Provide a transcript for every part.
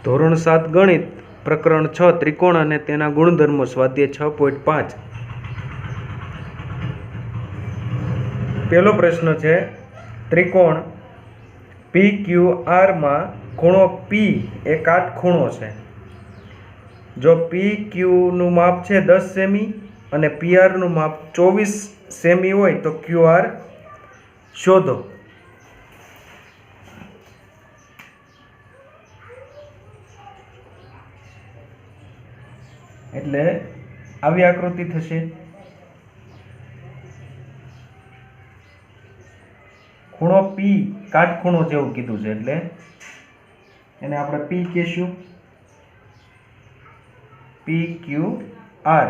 ધોરણ 7 ગણિત પ્રકરણ 6 ત્રિકોણ અને તેના ગુણધર્મો સ્વાધ્યાય 6.5 પહેલો પ્રશ્ન છે ત્રિકોણ PQR માં ખૂણો P એ કાટખૂણો છે। જો PQ નું માપ છે 10 સેમી અને PR નું માપ 24 સેમી હોય તો QR શોધો। એટલે આવી આકૃતિ થશે। ખૂણો P કાટખૂણો જેવું કીધું છે એટલે એને આપણે P કહેશું। PQR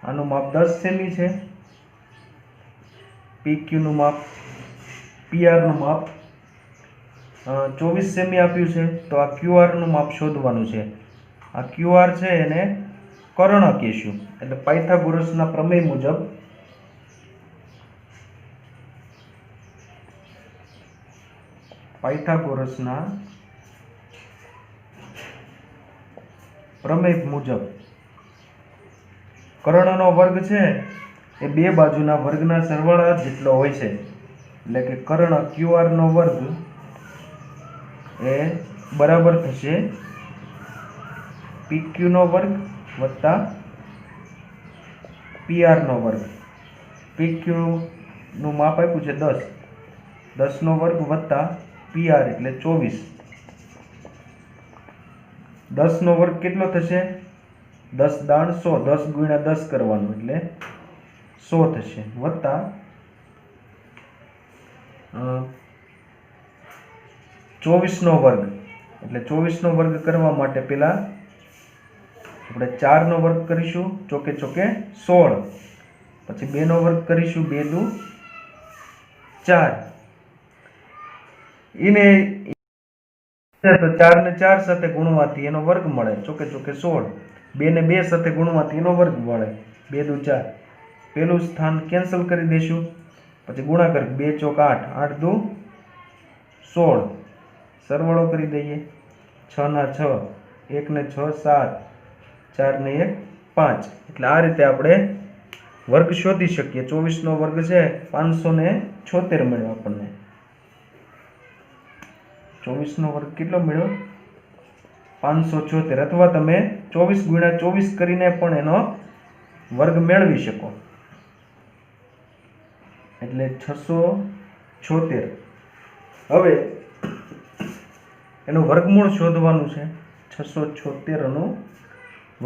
આનું માપ 10 સેમી છે। PQ નું માપ PR નું માપ 24 સેમી આપ્યું છે તો આ QR નું માપ શોધવાનું છે। આ QR છે એને કર્ણ કહીશું એટલે પાયથાગોરસના પ્રમેય મુજબ કર્ણનો વર્ગ છે એ બે બાજુના વર્ગના સરવાળા જેટલો હોય છે એટલે કે કર્ણ QR નો વર્ગ એ બરાબર થશે PQ નો વર્ગ વત્તા PR નો વર્ગ। PQ નું માપ આપ્યું છે 10 નો વર્ગ વત્તા PR એટલે 24। 10 નો વર્ગ કેટલો થશે 10 દાણ 100 10 ગુણ્યા 10 કરવાનું એટલે 100 થશે વત્તા 24 નો વર્ગ એટલે 24 નો વર્ગ કરવા માટે પહેલા આપણે 4 નો વર્ગ કરીશું ચોકે ચોકે 16 પછી 2 નો વર્ગ કરીશું 2 દુ 4 એને તો 4 ને 4 સાથે ગુણવાથી એનો વર્ગ મળે ચોકે ચોકે 16 2 ને 2 સાથે ગુણવાથી એનો વર્ગ મળે 2 દુ 4 પહેલું સ્થાન કેન્સલ કરી દઈશું પછી ગુણાકાર 2 ચોક 8 8 દુ 16 સરવાળો કરી દઈએ 6 ના 6 1 ને 6 7 4 ને 1 5 એટલે આ રીતે આપણે વર્ગ શોધી શકીએ। 24 નો વર્ગ છે 576 મળ્યો આપણને। 24 નો વર્ગ કેટલો મળ્યો 576 અથવા તમે 24 ગુણ્યા 24 કરીને પણ એનો વર્ગ મેળવી શકો એટલે 676। હવે એનું વર્ગમૂળ શોધવાનું છે। 676 નું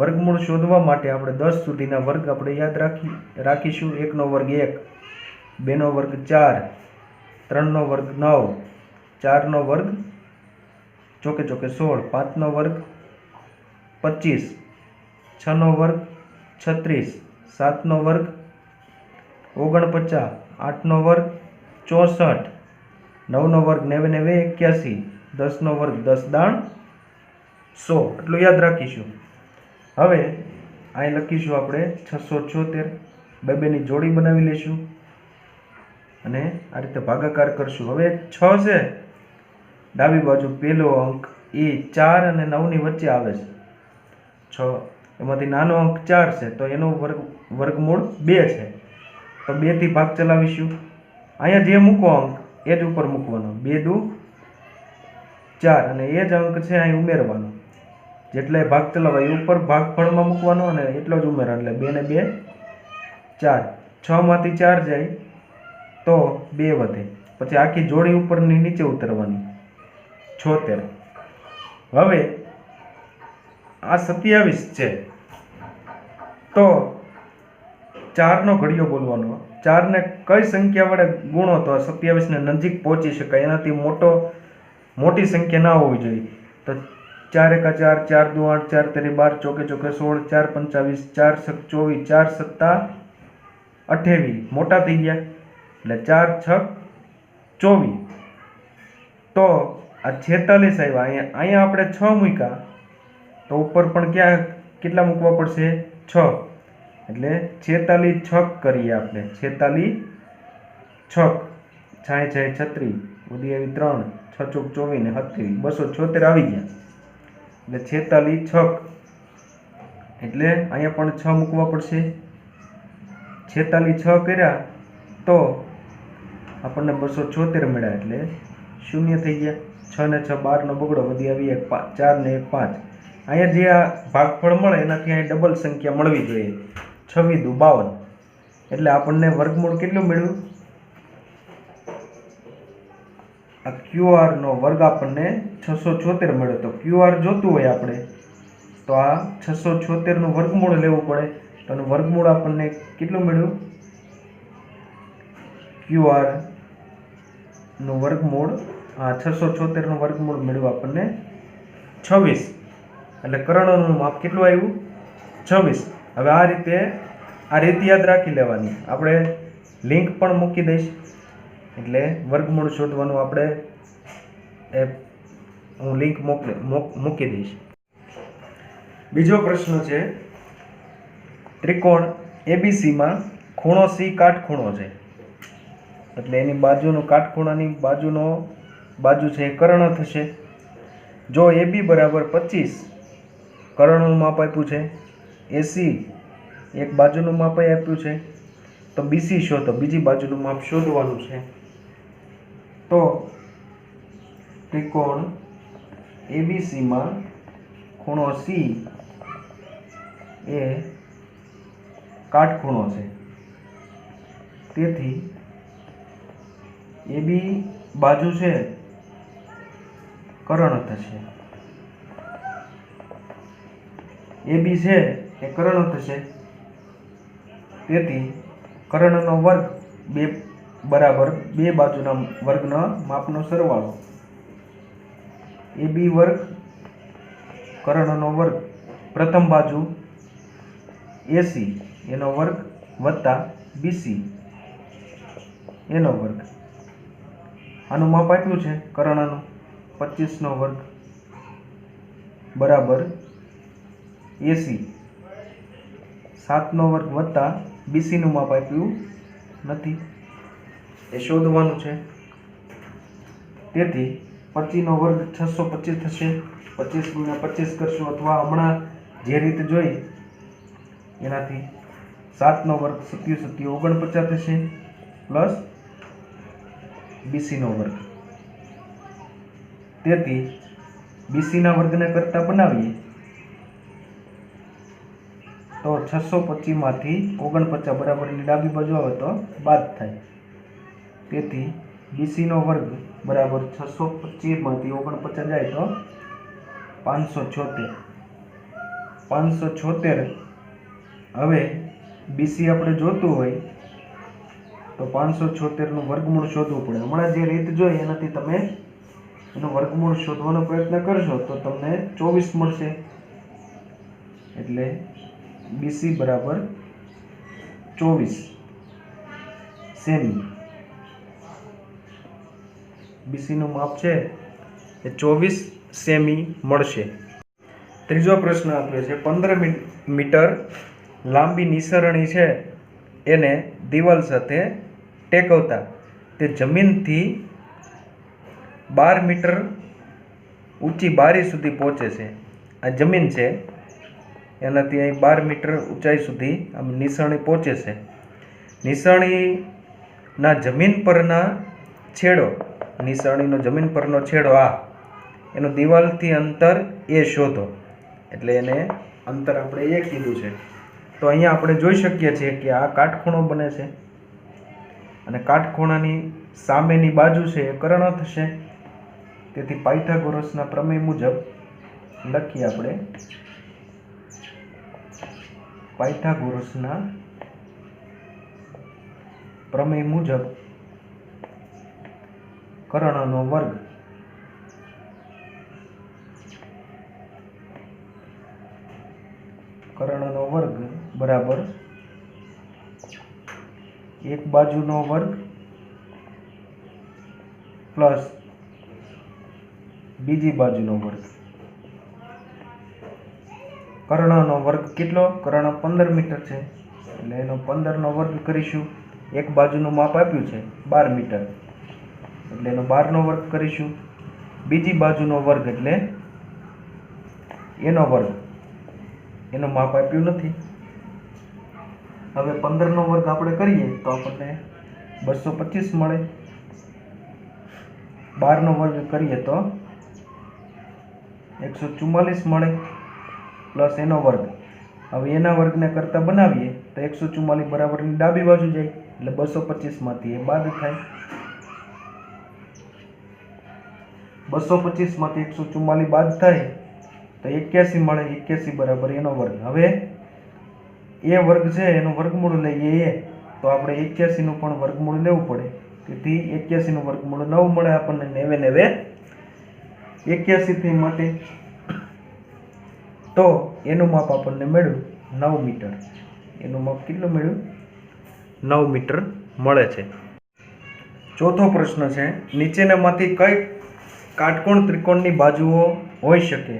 વર્ગમૂળ શોધવા માટે આપણે 10 સુધીના વર્ગ આપણે યાદ રાખીશું। 1 નો વર્ગ 1 2 નો વર્ગ 4 3 નો વર્ગ 9 4 નો વર્ગ ચોકે ચોકે 16 5 નો વર્ગ 25 6 નો વર્ગ 36 7 નો વર્ગ 49 8 નો વર્ગ 64 9 નો વર્ગ 9 9 81 10 નો વર્ગ 10 દાણ 100 એટલું યાદ રાખીશું। હવે અહીં લખીશું આપણે 676 બે ની જોડી બનાવી લઈશું અને આ રીતે ભાગાકાર કરશું। હવે 6 છે ડાબી બાજુ પહેલો અંક એ 4 અને 9 ની વચ્ચે આવે છે 6 એમાંથી નાનો અંક 4 છે તો એનો વર્ગમૂળ 2 છે તો 2 થી ભાગ ચલાવીશું। અહીંયા જે મૂકો અંક એ જ ઉપર મૂકવાનો 2 દુ 4 અને એ જ અંક છે અહીં ઉમેરવાનો જેટલે ભાગ ચલાવાય એ ઉપર ભાગફળમાં મૂકવાનો અને એટલો જ ઉમેરવાનો એટલે 2 ને 2 4 6 માંથી 4 જાય તો 2 વધે પછી આખી જોડી ઉપરની નીચે ઉતરવાની 76। હવે આ 27 છે તો 4 નો ઘડિયો બોલવાનો 4 ને કઈ સંખ્યા વડે ગુણો તો 27 ને નજીક પહોંચી શકાય એનાથી મોટી સંખ્યા ના હોવી જોઈએ તો 4 એકા 4 4 દુ 8 4 તેરી 12 ચોકે ચોકે 16 4 25 4 છક 24 4 સત્તા 28 મોટા થઈ ગયા એટલે 4 છક 24 તો આ 46 આવ્યા। અહીંયા આપણે 6 મૂક્યા તો ઉપર પણ કેટલા મૂકવા પડશે 6 એટલે 46 છક કરીએ આપણે 46 છક 6 6 36 ઉદી આવી 3 6 ચોક 24 ને 27 276 આવી ગયા। એટલે 46 છક એટલે અહીંયા પણ 6 મૂકવા પડશે. 46 6 કર્યા તો આપણને 276 મળ્યા એટલે શૂન્ય થઈ ગયા. 6 ને 6 12 નો બગડો, વધી આવી 1 4 ને 1 5. અહીંયા જે આ ભાગફળ મળે એનાથી અહીં ડબલ સંખ્યા મળવી જોઈએ. 26 દુ 52 એટલે આપણને વર્ગમૂળ કેટલું મળ્યું? આ QR નો વર્ગ આપણને 676 મળ્યો. તો QR જોતું હોય આપણે તો આ 676 નું વર્ગમૂળ લેવું પડે. તો એનું વર્ગમૂળ આપણને કેટલું મળ્યું? QR નું વર્ગમૂળ 676 નું વર્ગમૂળ મળ્યું આપણને 26. એટલે કર્ણનું માપ કેટલું આવ્યું? 26. હવે આ રીત યાદ રાખી લેવાની. આપણે લિંક પણ મૂકી દઈશ એટલે વર્ગમૂળ શોધવાનું આપણે હું લિંક મૂકી દઈશ. બીજો પ્રશ્ન છે, ત્રિકોણ ABC માં ખૂણો C કાટખૂણો છે. એટલે એની બાજુનો કાટખૂણાની બાજુ છે એ કર્ણ થશે. જો AB બરાબર 25 કર્ણનું માપ આપ્યું છે, AC એક બાજુનું માપ આપ્યું છે, તો BC શોધો, બીજી બાજુનું માપ શોધવાનું છે. તો ત્રિકોણ ABC માં ખૂણો C એ કાટખૂણો છે. તેથી AB બાજુ છે કર્ણ થશે. AB છે એ કર્ણ થશે. તેથી કર્ણનો વર્ગ બરાબર બે બાજુના વર્ગના માપનો સરવાળો. AB વર્ગ કર્ણનો વર્ગ પ્રથમ બાજુ AC એનો વર્ગ વત્તા BC એનો વર્ગ. આનું માપ આપ્યું છે કર્ણનું 25 નો વર્ગ બરાબર AC 7 નો વર્ગ વત્તા BC નું માપ આપ્યું નથી, એ શોધવાનું છે. તેથી 25 નો વર્ગ 625 થશે. 25 ગુણ્યા 25 કરશું, અથવા હમણાં જે રીતે જોઈ એનાથી 7 નો વર્ગ 7 49 થશે પ્લસ BC નો વર્ગ. તેથી BC ના વર્ગને કરતા બનાવીએ તો 625 માંથી 49 બરાબરની ડાબી બાજુ આવે તો બાદ થાય. તેથી BC નો વર્ગ બરાબર 625 માંથી 49 જાય તો 576. હવે BC આપણે જોતું હોય તો 576 નું વર્ગમૂળ શોધવું પડે. હમણાં જે રીત જોઈ એનાથી તમે એનું વર્ગમૂળ શોધવાનો પ્રયત્ન કરશો તો તમને 24 મળશે. એટલે BC બરાબર 24 સેમી. BC નું માપ છે એ 24 સેમી મળશે. ત્રીજો પ્રશ્ન આપ્યો છે, 15 મીટર લાંબી નિસરણી છે એને દિવાલ સાથે ટેકવતા તે જમીનથી 12 મીટર ઊંચી બારી સુધી પહોંચે છે. આ જમીન છે એનાથી અહીં 12 મીટર ઊંચાઈ સુધી આમ નિસરણી પહોંચે છે. નિસરણીના જમીન પરના છેડો, નિસરણીનો જમીન પરનો છેડો એનું દિવાલથી અંતર એ શોધો. એટલે એને અંતર આપણે એ કીધું છે. તો અહીંયા આપણે જોઈ શકીએ છીએ કે આ કાટખૂણો બને છે અને કાટખૂણાની સામેની બાજુ છે એ કર્ણ થશે. તેથી પાયથાગોરસના પ્રમેય મુજબ લખીએ આપણે, પાયથાગોરસના પ્રમેય મુજબ કર્ણનો વર્ગ બરાબર એક બાજુનો વર્ગ પ્લસ બીજી બાજુનો વર્ગ. કર્ણનો વર્ગ કેટલો? કર્ણ 15 મીટર છે એટલે એનો 15 નો વર્ગ કરીશું. એક બાજુનું માપ આપ્યું છે 12 મીટર એટલે એનો 12 નો વર્ગ કરીશું. બીજી બાજુનો વર્ગ એટલે એનો વર્ગ, એનું માપ આપ્યું નથી. હવે 15નો વર્ગ આપણે કરીએ તો આપણને 225 મળે. 12નો વર્ગ કરીએ તો 144 મળે પ્લસ એનો વર્ગ. હવે એના વર્ગને કરતા બનાવીએ તો 144 બરાબરની ડાબી બાજુ જાય એટલે 225માંથી એ બાદ થાય. 225માંથી 144 બાદ થાય તો 81 મળે. 81 બરાબર એનો વર્ગ. હવે એ વર્ગ છે એનું વર્ગમૂળ લઈએ તો આપણે 81નું પણ વર્ગમૂળ લેવું પડે. તેથી 81નું વર્ગમૂળ 9 મળે આપણને. 81 થી માટે તો એનું માપ આપણને મળ્યું 9 મીટર. એનું માપ કેટલું મળ્યું? 9 મીટર મળે છે. ચોથો પ્રશ્ન છે, નીચેનામાંથી કઈ કાટકોણ ત્રિકોણની બાજુઓ હોઈ શકે?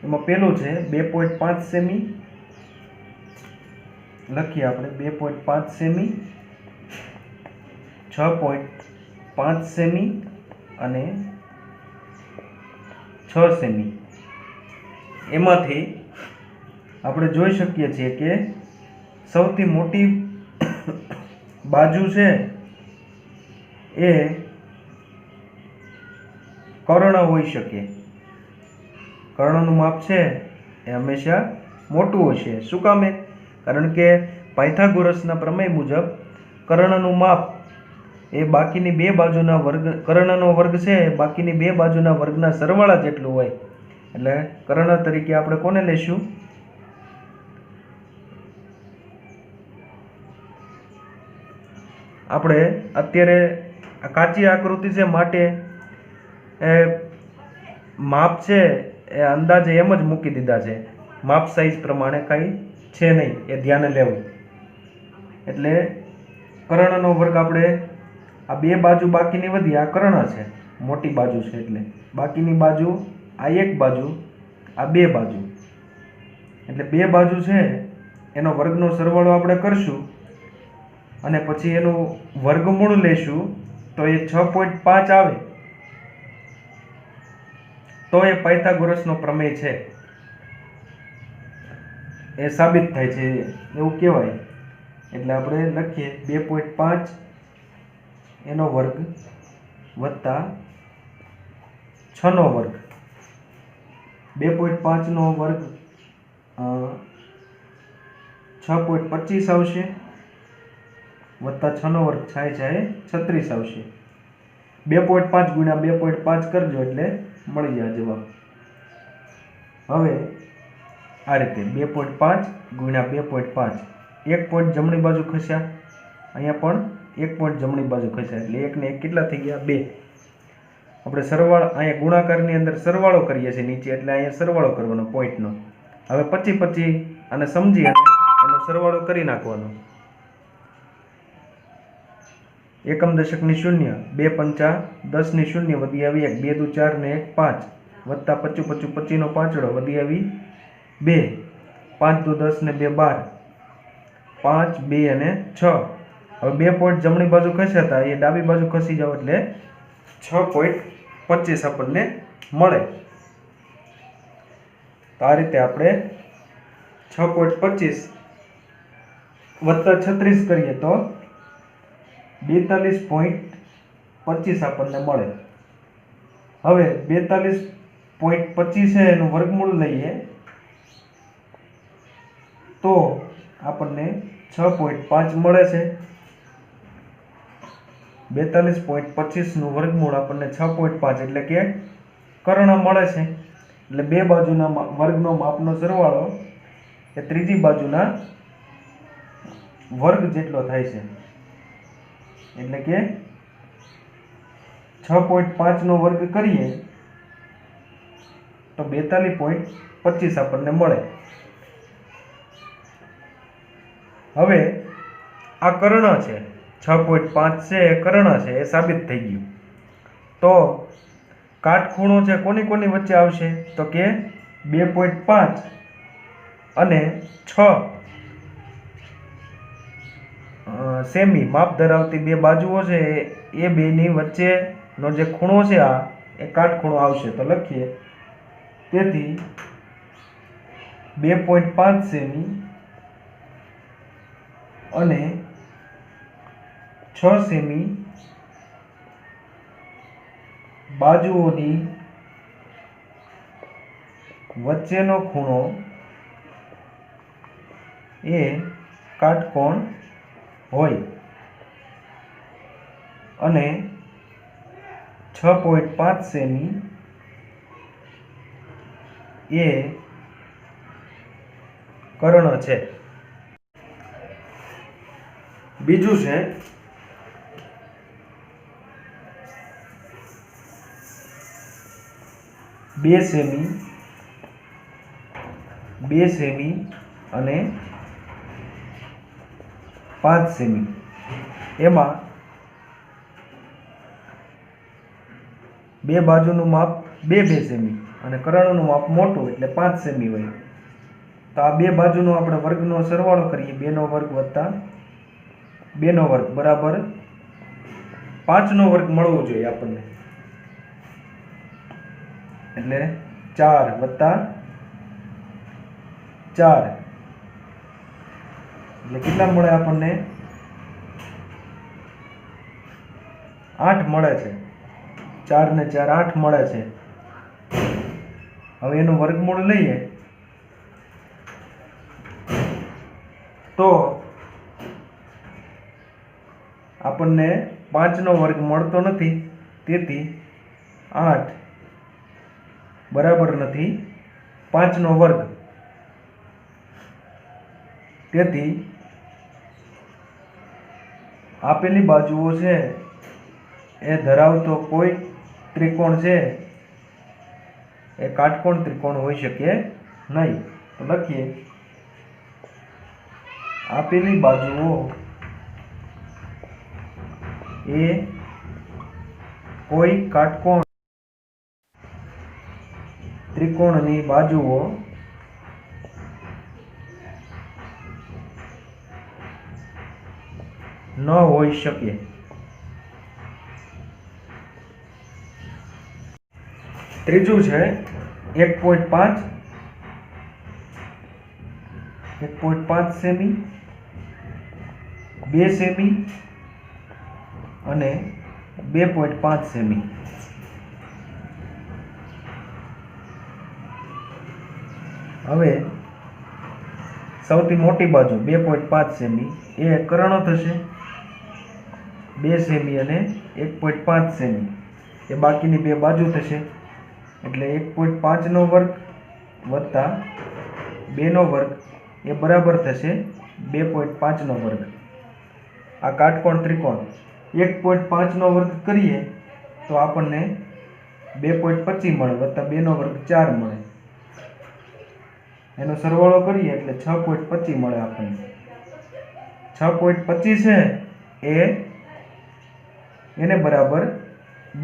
એમાં પહેલું છે 2.5 સેમી. લખીએ આપણે 2.5 સેમી, 6.5 સેમી અને 6 સેમી. એમાંથી આપણે જોઈ શકીએ છીએ કે સૌથી મોટી બાજુ છે એ કર્ણ હોઈ શકે. કર્ણનું માપ છે એ હંમેશા મોટું હોય છે. શું કામે? કારણ કે પાયથાગોરસના પ્રમેય મુજબ કર્ણનું માપ એ બાકીની બે બાજુના વર્ગ, કર્ણનો વર્ગ છે બાકીની બે બાજુના વર્ગના સરવાળા જેટલું હોય. એટલે કર્ણ તરીકે આપણે કોને લઈશું? આપણે અત્યારે આ કાચી આકૃતિ છે માટે એ માપ છે એ અંદાજે એમ જ મૂકી દીધા છે. માપ સાઈઝ પ્રમાણે કંઈ છે નહીં, એ ધ્યાને લેવું. એટલે કર્ણનો વર્ગ આપણે આ બે બાજુ બાકીની વધી, આ કર્ણ છે મોટી બાજુ છે એટલે બાકીની બાજુ આ એક બાજુ, આ બે બાજુ, એટલે બે બાજુ છે એનો વર્ગનો સરવાળો આપણે કરશું અને પછી એનું વર્ગમૂળ લેશું તો એ 6.5 આવે તો એ પાયથાગોરસનો પ્રમેય છે એ સાબિત થાય છે એવું કહેવાય. એટલે આપણે લખીએ 2.5 એનો વર્ગ વત્તા 6નો વર્ગ. 2.5 નો વર્ગ 6.25 આવશે વત્તા 6નો વર્ગ થાય 36 આવશે. 2.5 ગુણ્યા 2.5 કરજો એટલે મળી જાય જવાબ. હવે આ રીતે 2.5 ગુણ્યા 2.5, 1 પોઈન્ટ જમણી બાજુ ખસ્યા, અહીંયા પણ 1 પોઈન્ટ જમણી બાજુ ખસ્યા એટલે 1 ને 1 કેટલા થઈ ગયા? 2. આપણે સરવાળો અહીંયા ગુણાકારની અંદર સરવાળો કરીએ છીએ નીચે એટલે અહીંયા સરવાળો કરવાનો પોઈન્ટનો. હવે 25 25 અને સમજી અને એનો સરવાળો કરી નાખવાનો. એકમ દશકની 0, 2 પંચા 10 ની 0 વધી આવી 1, 2 દુ 4 ને 1 5 વત્તા 25 25 25 નો પાંચડો વધી આવી 2, 5 દુ 10 ને 2 12, 5 2 અને 6. હવે 2 પોઈન્ટ જમણી બાજુ ખસ્યા હતા એ ડાબી બાજુ ખસી જાવ એટલે 6.25 આપણને મળે. તો આ રીતે આપણે 6.25 વત્તા 36 કરીએ તો 42.25 આપણને મળે. હવે 42.25 છે એનું વર્ગમૂળ લઈએ તો આપણને 6.5 મળે છે. 42.25 નું વર્ગમૂળ આપણને 6.5 એટલે કે કર્ણ મળે છે. એટલે બે બાજુના વર્ગનો માપનો સરવાળો એ ત્રીજી બાજુના વર્ગ જેટલો થાય છે. એટલે કે 6.5 નો વર્ગ કરીએ તો 42.25 આપણને મળે. હવે આ કર્ણ છે, 6.5 છે એ કર્ણ છે એ સાબિત થઈ ગયું. તો કાટખૂણો છે કોની કોની વચ્ચે આવશે? તો કે 2.5 અને 6 સેમી માપ ધરાવતી બે બાજુઓ છે એ બેની વચ્ચેનો જે ખૂણો છે આ એ કાટખૂણો આવશે. તો લખીએ તેથી 2.5 સેમી અને 6 સેમી બાજુઓની વચ્ચેનો ખૂણો એ કાટકોણ હોય અને 6.5 સેમી એ કર્ણ છે. બીજું છે 2 સેમી 2 સેમી અને 5 સેમી. એમાં બે બાજુનું માપ 2 સેમી અને કર્ણનું માપ મોટું એટલે 5 સેમી હોય. તો આ બે બાજુનો આપણે વર્ગનો સરવાળો કરીએ. 2 નો વર્ગ વત્તા 2 નો વર્ગ બરાબર 5 નો વર્ગ મળવો જોઈએ આપણને. એટલે 4 વત્તા 4 એટલે કેટલા મળે આપણને? 8 મળે છે. 4 ને 4 8 મળે છે. હવે એનું વર્ગમૂળ લઈએ તો આપણને 5 નો વર્ગ મળતો નથી. તેથી 8 બરાબર નથી 5 નો વર્ગ. તેથી આપેલી બાજુઓ છે એ ધરાવતો કોઈ ત્રિકોણ છે એ કાટકોણ ત્રિકોણ હોઈ શકે નહીં. તો લખીએ આપેલી બાજુઓ એ કોઈ કાટકોણ ત્રિકોણની બાજુઓ ન હોઈ શકે. ત્રીજું છે 1.5 સેમી 2 સેમી અને 2.5 સેમી. હવે સૌથી મોટી બાજુ 2.5 સેમી એ કર્ણ થશે. 2 સેમી અને 1.5 સેમી એ બાકીની બે બાજુ થશે. એટલે 1.5 નો વર્ગ વત્તા 2 નો વર્ગ એ બરાબર થશે 2.5 નો વર્ગ. આ કાટકોણ ત્રિકોણ 1.5 નો વર્ગ કરીએ તો આપણને 2.25 મળે વત્તા 2 નો વર્ગ 4 મળે. એનો સરવાળો કરીએ એટલે 6.25 મળે આપણને. 6.25 છે એને બરાબર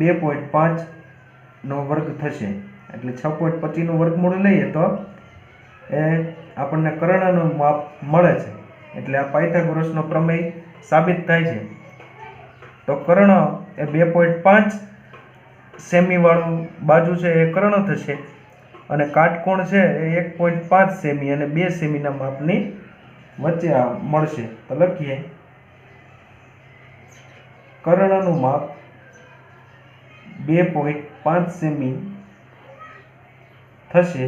2.5 નો વર્ગ થશે. એટલે 6.25 નું વર્ગમૂળ લઈએ તો એ આપણને કર્ણનું માપ મળે છે. એટલે આ પાયથાગોરસનો પ્રમેય સાબિત થાય છે. તો કર્ણ એ 2.5 સેમી વાળું બાજુ છે એ કર્ણ થશે અને કાટકોણ છે એ 1.5 સેમી અને 2 સેમીના માપની વચ્ચે મળશે. તો લખીએ કર્ણનું માપ 2.5 સેમી થશે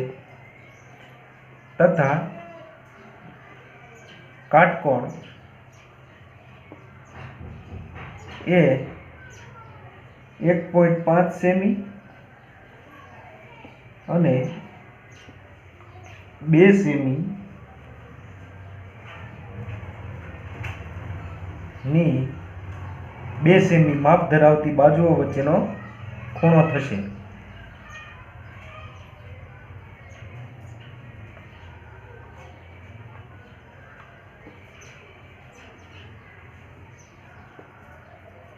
તથા કાટકોણ એ 1.5 સેમી અને 2 સેમી ની 2 સેમી માપ ધરાવતી બાજુઓ વચ્ચેનો ખૂણો થશે.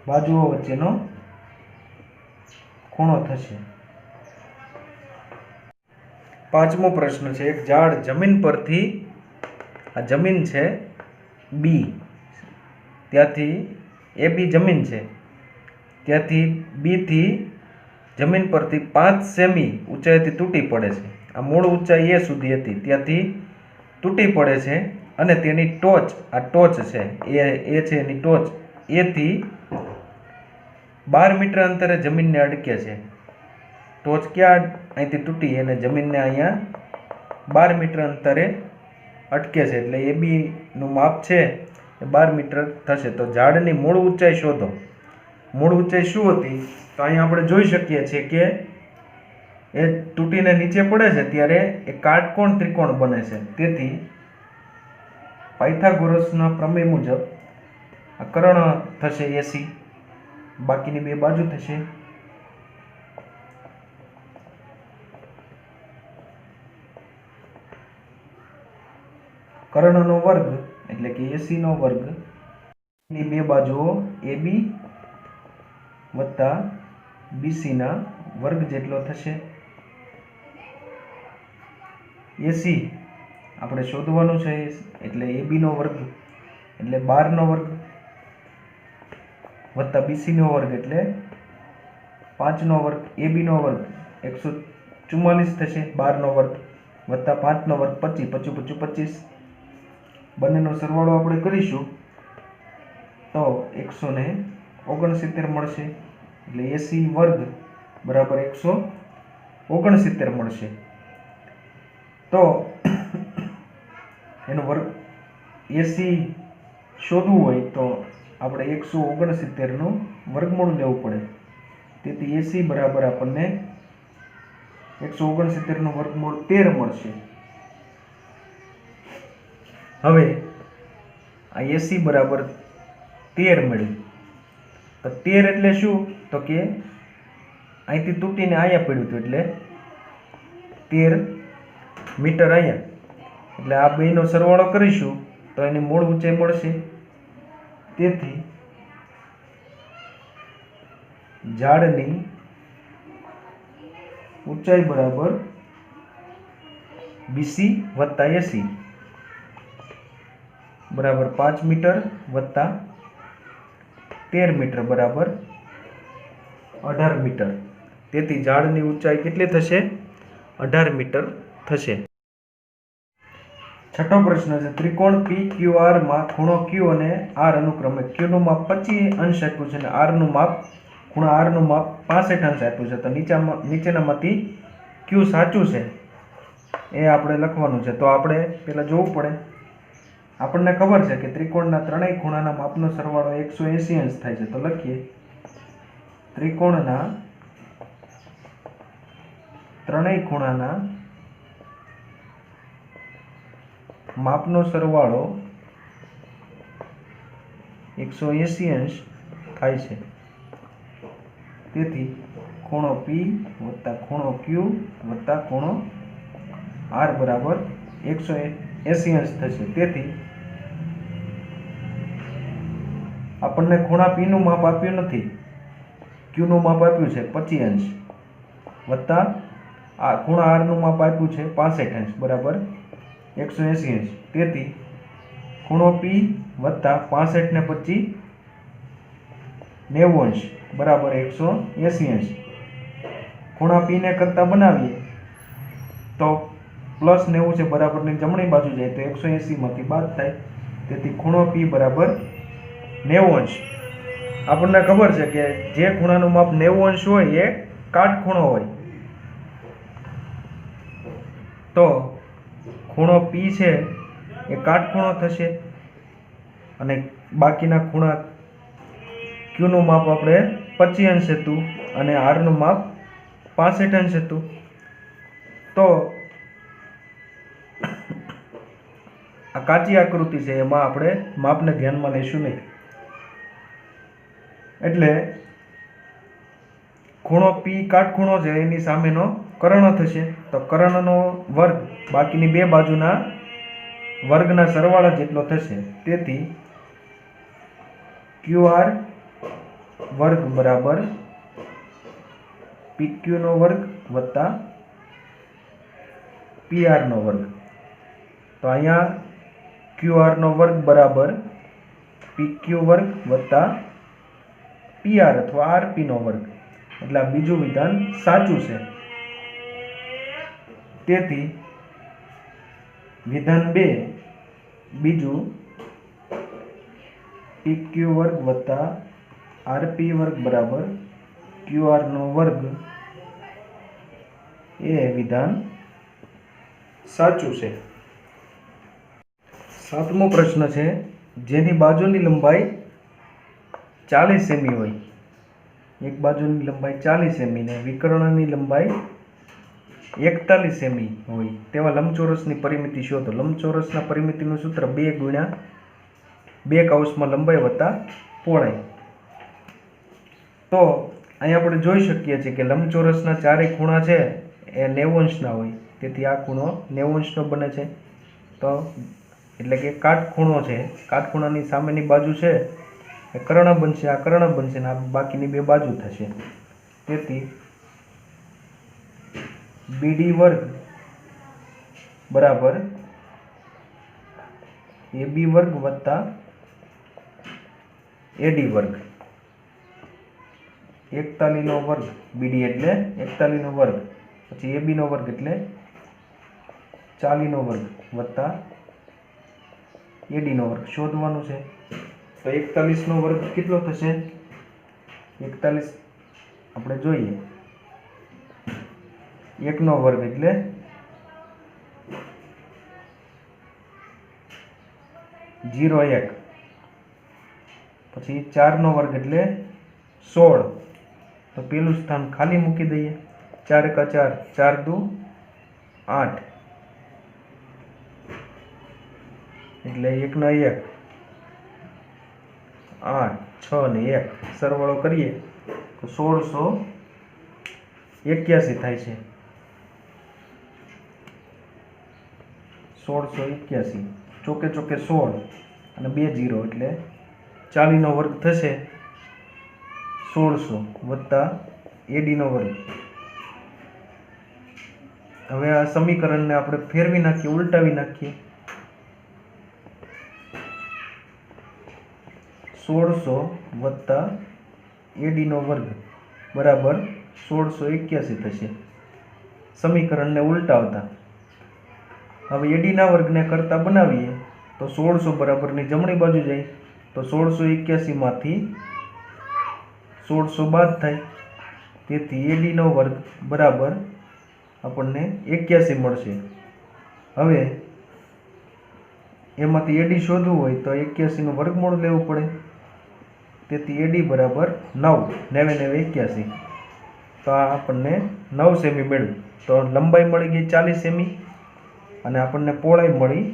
બાજુઓ વચ્ચેનો ખૂણો થશે. પાંચમો પ્રશ્ન છે એક ઝાડ જમીન પરથી, આ જમીન છે બી, ત્યાંથી એ બી જમીન છે, ત્યાંથી બી થી જમીન પરથી 5 સેમી ઊંચાઈથી તૂટી પડે છે. આ મૂળ ઊંચાઈ એ સુધી હતી, ત્યાંથી તૂટી પડે છે અને તેની ટોચ, આ ટોચ છે એ છે એની ટોચ, એથી 12 મીટર અંતરે જમીનને અડકે છે. ટોચ ક્યાં અહીંથી તૂટી અને જમીનને અહીંયા 12 મીટર અંતરે અટકે છે, એટલે એ બીનું માપ છે એ 12 મીટર થશે. તો ઝાડની મૂળ ઊંચાઈ શોધો. મૂળ ઊંચાઈ શું હતી? તો અહીંયા આપણે જોઈ શકીએ છીએ કે એ તૂટીને નીચે પડે છે ત્યારે એ કાટકોણ ત્રિકોણ બને છે. તેથી પાયથાગોરસના પ્રમેય મુજબ આ કર્ણ થશે 80, બાકીની બે બાજુ થશે. કર્ણનો વર્ગ એટલે કે 80 નો વર્ગ ની બે બાજુઓ AB વત્તા BC ના વર્ગ જેટલો થશે. 80 આપણે શોધવાનું છે એટલે AB નો વર્ગ એટલે 12 નો વર્ગ વત્તા BC નો વર્ગ એટલે 5 નો વર્ગ, AB નો વર્ગ 144 થશે, 12 નો વર્ગ વત્તા 5 નો વર્ગ 25, 25 25, બંનેનો સરવાળો આપણે કરીશું તો 169 મળશે. એટલે 80 વર્ગ બરાબર 169 મળશે. તો એનો વર્ગ 80 શોધવું હોય તો આપણે 169 નું વર્ગમૂળ લેવું પડે. તેથી 80 બરાબર આપણને 169 નું વર્ગમૂળ 13 મળશે. હવે આ 80 બરાબર 13 મળ્યું. તો 13 એટલે શું? તો કે અહીંથી તૂટીને અહીંયા પડ્યું હતું એટલે 13 મીટર અહીંયા. એટલે આ બેનો સરવાળો કરીશું તો એની મૂળ ઊંચાઈ મળશે. તેથી ઝાડની ઊંચાઈ બરાબર BC વત્તા 80 બરાબર 5 મીટર વત્તા 13 મીટર બરાબર 18 મીટર. તેથી ઝાડની ઊંચાઈ કેટલી થશે? 18 મીટર થશે. છઠ્ઠો પ્રશ્ન છે, ત્રિકોણ PQR માં ખૂણો Q અને R અનુક્રમે Q નું માપ 25 અંશ આપ્યું છે અને R નું માપ, ખૂણા R નું માપ 65 અંશ આપ્યું છે. તો નીચેનામાંથી Q સાચું છે એ આપણે લખવાનું છે. તો આપણે પહેલા જોવું પડે. આપણને ખબર છે કે ત્રિકોણના ત્રણેય ખૂણાના માપનો સરવાળો 180 અંશ થાય છે. તો લખીએ ત્રિકોણના ત્રણેય ખૂણાના માપનો સરવાળો 180 અંશ થાય છે. તેથી ખૂણો P વત્તા ખૂણો Q વત્તા ખૂણો R બરાબર 180 અંશ થશે. તેથી આપણને ખૂણા P નું માપ આપ્યું નથી, Q નું માપ આપ્યું છે 25 અંશ વત્તા આ ખૂણા R નું માપ આપ્યું છે 65 અંશ બરાબર 180 અંશ. તેથી ખૂણો P વત્તા 65 ને 25 90 અંશ બરાબર 180 અંશ. ખૂણા P ને કરતા બનાવીએ તો પ્લસ 90 છે બરાબરની જમણી બાજુ જાય તો 180 માંથી બાદ થાય. તેથી ખૂણો P બરાબર 90 અંશ. આપણને ખબર છે કે જે ખૂણાનું માપ 90 અંશ હોય એ કાટખૂણો હોય. તો ખૂણો P છે એ કાટખૂણો થશે અને બાકીના ખૂણા Q નું માપ આપણે 25 અંશ હતું અને R નું માપ 65 અંશ હતું. તો આ કાચી આકૃતિ છે એમાં આપણે માપને ધ્યાનમાં લઈશું નહીં. એટલે ખૂણો P કાટખૂણો છે એની સામેનો કર્ણ થશે. તો કર્ણનો વર્ગ બાકીની બે બાજુના વર્ગના સરવાળા જેટલો થશે. તેથી QR વર્ગ બરાબર PQ નો વર્ગ વત્તા PR નો વર્ગ. તો અહીંયા QR નો વર્ગ બરાબર PQ વર્ગ વત્તા PR અથવા RP નો વર્ગ. એટલે આ બીજું વિધાન સાચું છે. તેથી વિધાન 2 બીજું PQ વર્ગ વત્તા RP વર્ગ બરાબર QR નો વર્ગ એ વિધાન સાચું છે। 7મો પ્રશ્ન છે, જેની બાજુની લંબાઈ 40 સેમી હોય, એક બાજુની લંબાઈ 40 સેમી ને વિકર્ણની લંબાઈ 41 સેમી હોય તેવા લંબચોરસની પરિમિતિ શોધો। લંબચોરસના પરિમિતિનું સૂત્ર 2 ગુણ્યા 2 કૌંસમાં લંબાઈ વત્તા પહોળાઈ। તો અહીં આપણે જોઈ શકીએ છીએ કે લંબચોરસના ચારેય ખૂણા છે એ 90 અંશના હોય, તેથી આ ખૂણો 90 અંશનો બને છે। તો એટલે કે કાટખૂણો છે, કાટખૂણાની સામેની બાજુ છે એ કર્ણ બનશે, આ કર્ણ બનશે ને આ બાકીની બે બાજુ થશે। તેથી BD વર્ગ બરાબર AB વર્ગ વત્તા AD વર્ગ, 41 નો વર્ગ BD એટલે 41 નો વર્ગ, પછી AB નો વર્ગ એટલે 40 નો વર્ગ વત્તા AD નો વર્ગ શોધવાનું છે। તો 41 નો વર્ગ કેટલો થશે? 41 આપણે જોઈએ, 1 નો વર્ગ એટલે 0,1, પછી 4 નો વર્ગ એટલે 16, તો પેલું સ્થાન ખાલી મૂકી દઈએ, 4 × 4 4 × 2 8 એટલે 1 નો 1 8 6 ને 1 સરવાળો કરીએ તો 1681 થાય છે। 1681 ચોકે ચોકે 16 અને 2 0 એટલે 40 નો વર્ગ થશે 1600 વત્તા AD નો વર્ગ। હવે આ સમીકરણને આપણે ફેરવી નાખીએ, ઉલટાવી નાખીએ। 1600 વત્તા AD નો વર્ગ બરાબર 1681 થશે। સમીકરણને ઉલટાવતા હવે AD ના વર્ગને કરતા બનાવીએ તો 1600 બરાબરની જમણી બાજુ જાય, તો 1681 માંથી 1600 બાદ થાય, તેથી AD નો વર્ગ બરાબર આપણને 81 મળશે। હવે એમાંથી AD શોધવું હોય તો 81 નું વર્ગમૂળ લેવું પડે, તેથી AD બરાબર 9, 9 × 81, તો આ આપણને 9 સેમી મળ્યું। તો લંબાઈ મળી ગઈ 40 સેમી અને આપણને પહોળાઈ મળી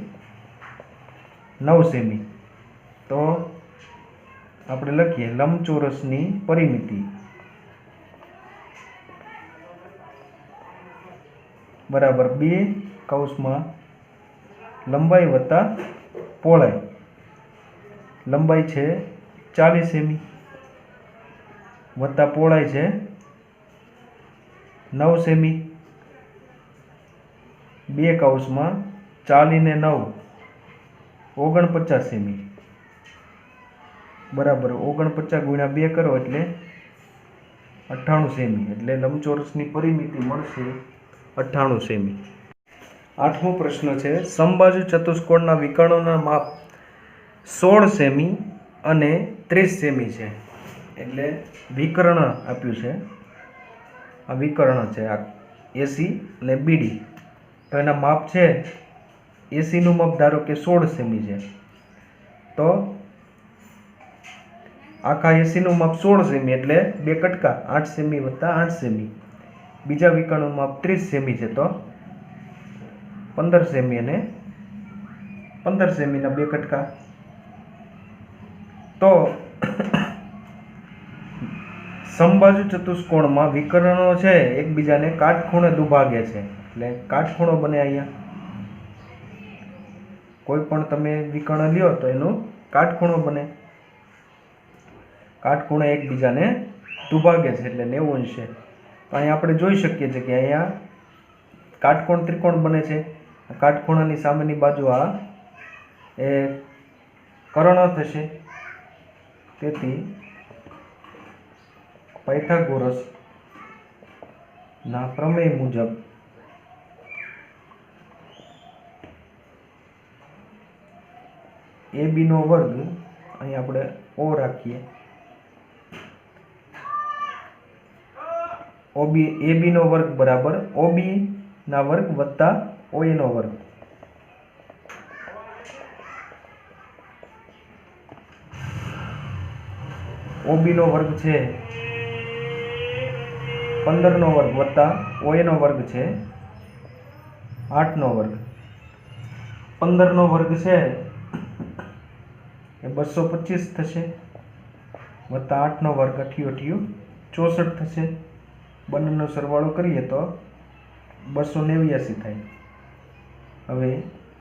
9 સેમી। તો આપણે લખીએ લંબચોરસની પરિમિતિ બરાબર 2 કૌંસમાં લંબાઈ વત્તા પહોળાઈ, લંબાઈ છે 40 સેમી વત્તા પહોળાઈ છે 9 સેમી, 2 કૌંસમાં 40 ને 9 49 સેમી બરાબર 49 ગુણ્યા 2 કરો એટલે 98 સેમી, એટલે લંબચોરસની પરિમિતિ મળશે 98 સેમી। 8મો પ્રશ્ન છે, સમબાજુ ચતુષ્કોણના વિકર્ણોના માપ 16 સેમી અને 30 સેમી છે। એટલે વિકર્ણ આપ્યું છે, આ વિકર્ણ છે આ AC અને BD, તો એના માપ છે AC નું માપ ધારો કે 16 સેમી છે, તો આખા AC નું માપ 16 સેમી એટલે 2 કટકા 8 સેમી વત્તા 8 સેમી, બીજા વિકર્ણનું માપ 30 સેમી છે તો 15 સેમી અને 15 સેમીના 2 કટકા। તો સમબાજુ ચતુષ્કોણમાં વિકર્ણો છે એકબીજાને કાટખૂણે દુભાગે છે, એટલે કાટખૂણો બને। અહીંયા કોઈ પણ તમે વિકર્ણ લ્યો તો એનું કાટખૂણો બને, કાટખૂણે એકબીજાને દુભાગે છે એટલે 90 અંશ છે। તો અહીંયા આપણે જોઈ શકીએ છીએ કે અહીંયા કાટકોણ ત્રિકોણ બને છે, કાટખૂણાની સામેની બાજુ આ એ કર્ણ થશે, તેથી પાયથાગોરસ ના પ્રમેય મુજબ એ બીનો વર્ગ અહીં આપણે ઓ રાખીએ, ઓબી એ બીનો વર્ગ બરાબર ઓબીના વર્ગ વત્તા ઓએનો વર્ગ. ઓબીનો વર્ગ છે 15નો વર્ગ વત્તા ઓએનો વર્ગ છે 8નો વર્ગ. 15નો વર્ગ છે એ 225 થશે વત્તા 8નો વર્ગ 8 64 થશે. બંનેનો સરવાળો કરીએ તો 289 થાય. હવે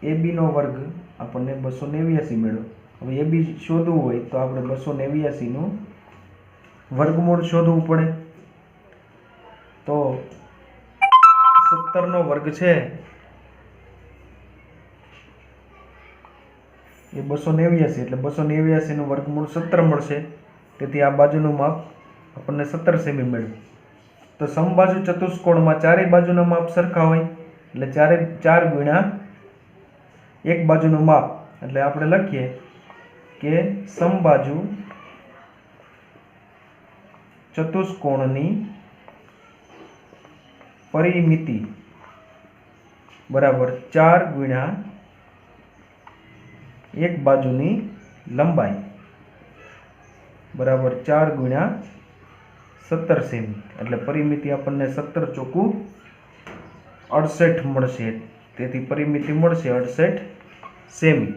એ બીનો વર્ગ આપણને 289 મળ્યો. હવે એ બી શોધવું હોય તો આપણે 289નું વર્ગમૂળ શોધવું પડે. તો 17નો વર્ગ છે એ 289 એટલે 289નું વર્ગમૂળ 17 મળશે. તેથી આ બાજુનું માપ આપણને 17 સેમી મળ્યું. તો સમબાજુ ચતુષ્કોણમાં ચારેય બાજુના માપ સરખા હોય એટલે 4 ગુણ્યા એક બાજુનું માપ એટલે આપણે લખીએ કે સમબાજુ ચતુષ્કોણની પરિમિતિ બરાબર 4 ગુણ્યા એક બાજુની લંબાઈ બરાબર 4 ગુણ્યા 17 સેમી. એટલે પરિમિતિ આપણને 17 ચોકું 68 મળશે. તેથી પરિમિતિ મળશે 68 સેમી.